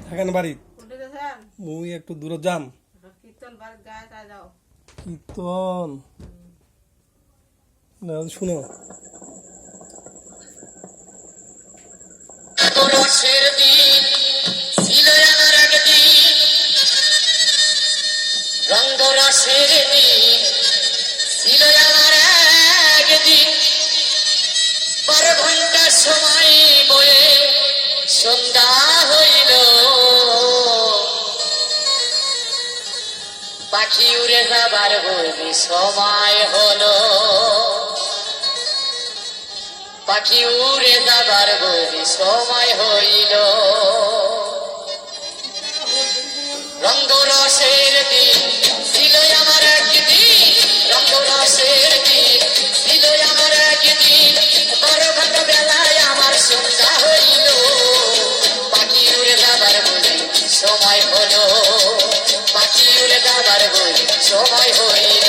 থাকেন বাড়ি কোনটা গেছেন? মুই একটু দূরে যাম কীর্তন বাড়ির গায়ে তা যাও। কীর্তন না শুনো রসের দিন ছিল আমার একদিন, রঙ্গ রসের দিন ছিল আমার একদিন। 12 ঘন্টা সময় বয়ে সন্ধ্যা হইল, পাখি উড়ে যাবার বলি সময় হলো, পাখি উড়ে যাবার বলি সময় হইল। রঙ্গরসের দিন ছিল আমার একদিন, রঙ্গরসের দিন ছিল আমার একদিন। 12 ঘন্টা বেলায় আমার সন্ধ্যা হইল, পাখি উড়ে যাবার বলি সময় হলো, পাখি উড়ে যাবার বলি সময় হইল।